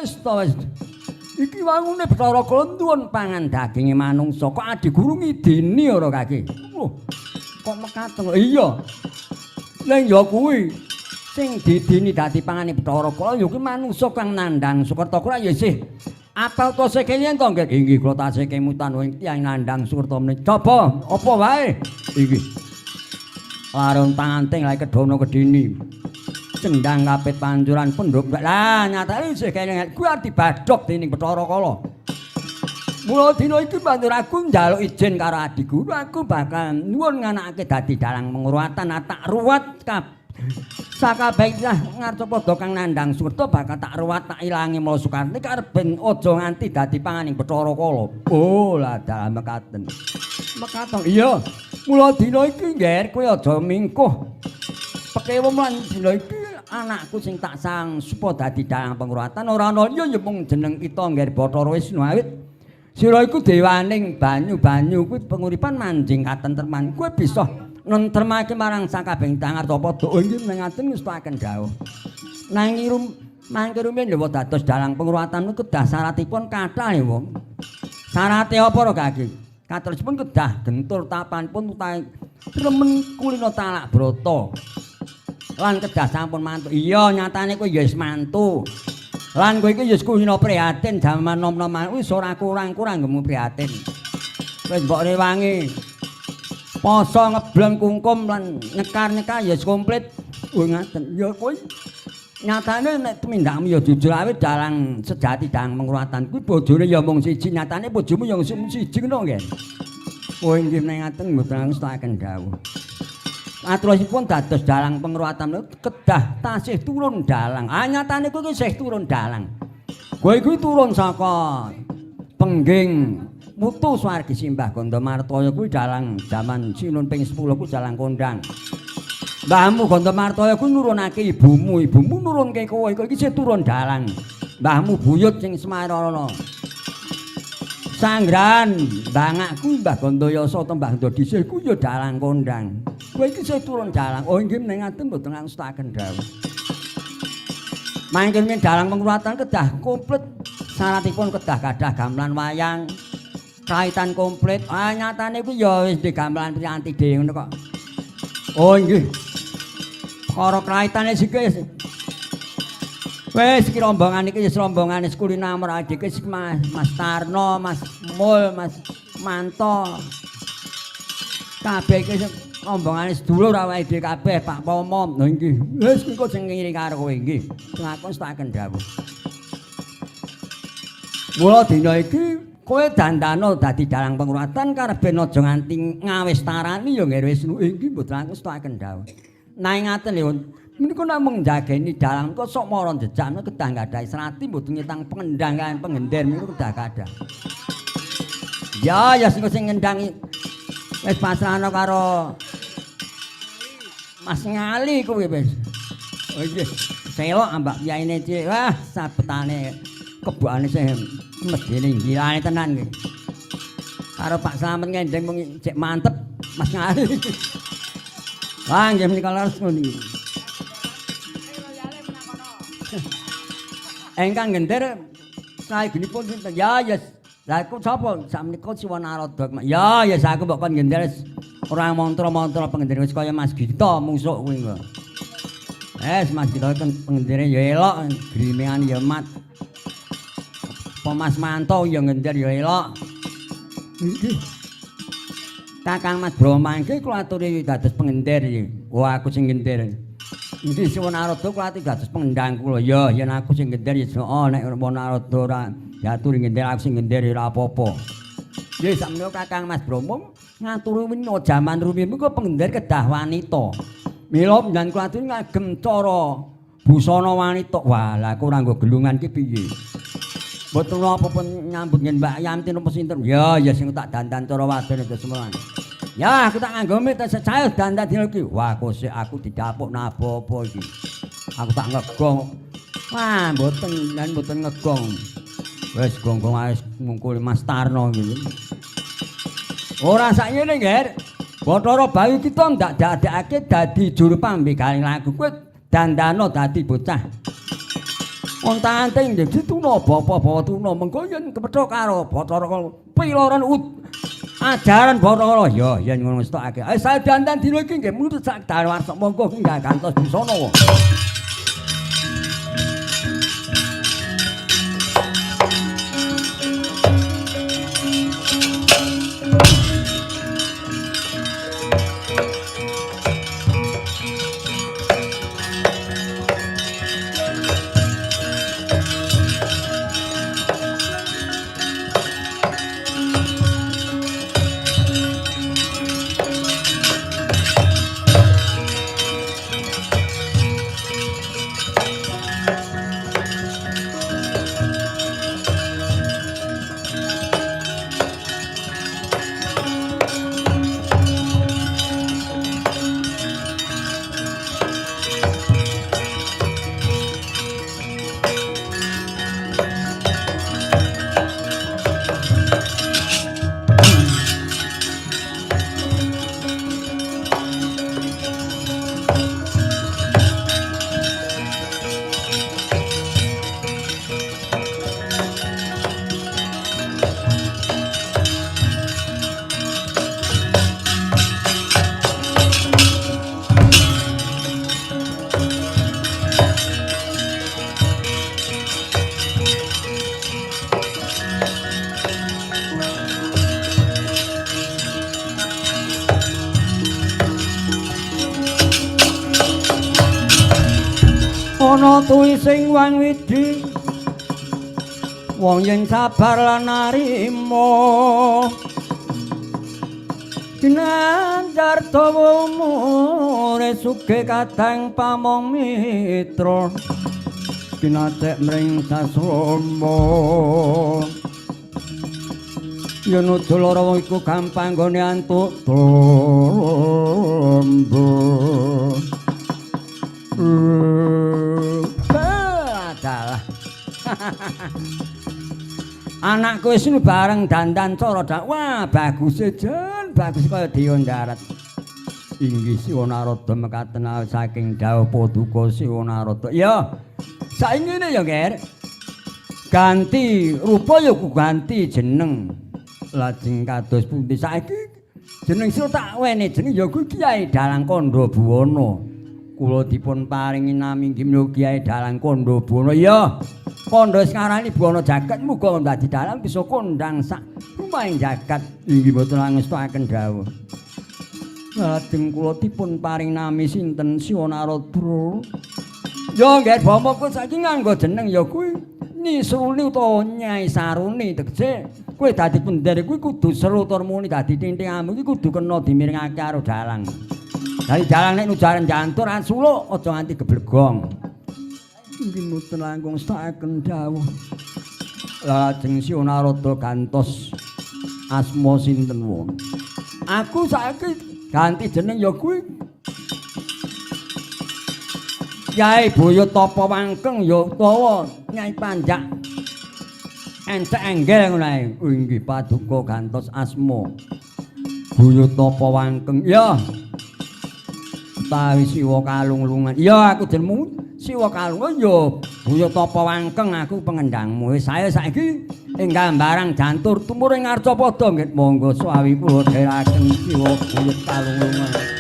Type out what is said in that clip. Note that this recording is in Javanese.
wis to wis. Iki wangune Bathara Kala nuwun pangan daginge manungsa kok Adi Guru ngidini ora kaki. Loh, kok mekaten. Iya. Leng ya kuwi sing didini dadi pangane Bathara Kala ya kuwi manungsa kang nandhang Sukerta ya isih apal to sekene to nggih. Inggih kula tasih kemutan wing tiyang nandhang Sukerta menika. Coba apa wae iki. Larung panganting lae kedono kedini. Cendang kapit pancuran pendhuk. Lah nyatane isih kene kuwi dibadhok dening Bathara Kala. Mula dina iki banjur aku njaluk izin karo Adi Guru, aku bakal nuwun nganakake dadi dalang pengruwatan tak ruwat sakabeh ngarep padha kang nandhang Sukerta bakal tak ruwat tak ilangi Mula Sukarti karep ben aja nganti dadi panganing Bathara Kala. Oh lah dalam mekaten. Mekaten iya. Mula dina iki ngger kowe aja mingkuh. Pekewo lan dina iki anakku sing tak sang supa dadi dalang pengruwatan ora ana liya ya mung jeneng kita ngger Bathara Wisnu awit sira iku dewaning banyu-banyu kuwi penguripan manjing katentreman kowe bisa nentremake marang sakabehing tangar padha nggih mengaten ngestaken dawuh nanging mangke rumiyin lho dados dalang pengruwatan kedah syaratipun kathah ya wong syarate apa ora kaki katerusipun kedah gentur tapanipun utahe remen kulina talak brata lan kedah sampun mantu. Iya nyatane kowe ya wis mantu. Lan kowe iki ya wis kulina prihatin jaman nom-noman wis ora kurang-kurang gemu prihatin. Wis mbok rewangi. Poso ngebleng kungkum lan nyekar-nyekar ya wis komplit. Oh ngaten. Ya kowe nyatane nek tumindakmu ya jujur awit dalang sejati dalang pengruwatan kuwi bojone ya mung siji nyatane bojomu ya mung siji ngono nggih. Oh nggih ngaten mboten ngestaken dawuh. Aturipun dados dalang pengruwatan kedah tasih turun dalang. Nyatane kowe isih turun dalang. Kowe iku turun saka pengging mutu swargi Simbah Gandamartaya kuwi dalang jaman Sinun ping 10 kuwi dalang kondang. Mbahmu Gandamartaya kuwi nurunake ibumu nurunke kowe iki isih turun dalang. Mbahmu buyut sing Semarana. Sanggran bangakku Mbah Gandayasa utawa Mbah Ndadisih ku ya dalang kondang. Kowe iki sing turun dalang. Oh nggih mengaten mboten ngangstaken dawuh. Mangke men dalang pengruwatan kedah komplit syaratipun kedah gadah gamelan wayang. Kaitan komplit. Nyatane ku ya wis di gamelan priyanti dhewe ngono kok. Oh nggih. Karo kaitane sik wis iki rombongan iki wis rombongan Kulina Amradik iki Mas Tarno, Mas Mul, Mas Manto. Kabeh iki rombongan sedulur awake dhewe kabeh Pak Pomo. Lha nggih. Wis engko sing ngiri karo kowe nggih. Ngakon staken dawuh. Mula dina iki kowe dandana dadi dalang pengruwatan kareben aja nganti ngawis tarani ya nggih wis nggih mboten aku staken dawuh. Nanging ngaten lho menika namung njageni dalang kok sok mara jejakne kedah nggadahi serati mboten nyetang pengendang kan pengender niku kedah kadah. Ya sing ngendangi wis pasrahno karo Mas Ngali kuwi wis. Oh nggih, selok ambak piyaine cek. Wah, sabetane kebokane sing medene ngirane tenan nggih. Karo Pak Slamet ngendeng mung cek mantep Mas Ngali. Wah, nggih menika leres ngono iki. Engkang gender saegenipun sinten? Ya yes. Lah kok sapa? Sakmenika Siwa Narada. Ya yes aku mbok kon gender ora mantra-mantra pengendere wis kaya Mas Gita musuk kuwi kok. Mas Gita kan pengendere ya elok, grimean ya mat. Apa Mas Manto ya gender ya elok. Iki. Kakang Mas Brahma iki kula aturi dados pengender iki. Wah aku sing gender. Iki Siwa Narada kula ati dados pengendang kula. Ya yen aku sing gender ya nek Siwa Narada ora diaturi gender aku sing gender ora apa-apa. Ya sakmenika Kakang Mas Brahma ngaturi menawa jaman rumiyin kok pengender kedah wanita. Mila panjenengan kula aturi ngagem cara busana wanita. Wah, lah aku ora nggo gelungan ki piye? Mboten apa pun nyambut ngen Mbak Yanti napa sinten? Ya sing tak dandan cara wadon itu semono. Ya aku tak nganggo mit secair dandan dina iki. Wah, kosek aku didapuk napa-apa iki. Aku tak ngegong. Wah, mboten ngegong. Wis gong-gong wis ngungkul Mas Tarno iki. Ora sakjane, Nger. Bathara Bayu kita ndak dadekake dadi juru pambegaling lagu. Kowe dandana dadi bocah. wong tanting nggih dituna bapa-bapa tuna mengko yen kepethuk karo Bathara piloran ajaran Bathara ya yen ngono stokake. Ayo sadanten dina iki nggih mutus sak dawarsa monggo nggih gantos bisana wae. Ana tuwi sing wang widi wong yen sabar lan narima dinanjar dawa umure sugih kadang pamong mitra kinacek mring sasrama yen aja lara wong iku gampang nggone antuk tombo adalah anakku wis bareng dandan cara wah bagus jan bagus kaya Dewa Darat inggih Siwa Narada mekaten saking dawuh Paduka Siwa Narada ya saiki ngene ya Ger ganti rupa ya ku ganti jeneng lajeng kados pundi saiki jeneng sira tak wene jeneng ya ku Kyai Dalang Kandha Buwana kula dipun paringi nami inggih Kyai Dalang Kandha Buwana ya kandha ngarani Buwana jagat muga dadi dalang bisa kondang sak lumahing jagat inggih boten ngestakaken dawuh lajeng kula dipun paring nami sinten Siwa Narada ya nggih bapa kula saiki nganggo jeneng ya kuwi Nisruni utawa Nyai Saruni tegese kowe dadi pendher kuwi kudu seru tur muni dadi tintingamu iki kudu kena dimiringake karo dalang. Dari dalang nek nujaran jantur suluk aja nganti geblegong. Inggih mboten langkung stakaken dawuh. Lajeng Siwa Narada gantos asma sinten wong. Aku saiki ganti jeneng ya kuwi Kyai Bayatapa Wangkeng ya utawa Nyai Panjak encek enggel ngono ae. Inggih Paduka gantos asma Bayatapa Wangkeng ya. Utawi Siwa Kalunglungan. Ya aku jenengmu Siwa Kalungan ya Bayatapa Wangkeng aku pengendangmu. Wis saya saiki ing gambarang jantur tumuring Arcapada nggih monggo swawi kula dherekaken Siwa Bayat Kalunglungan.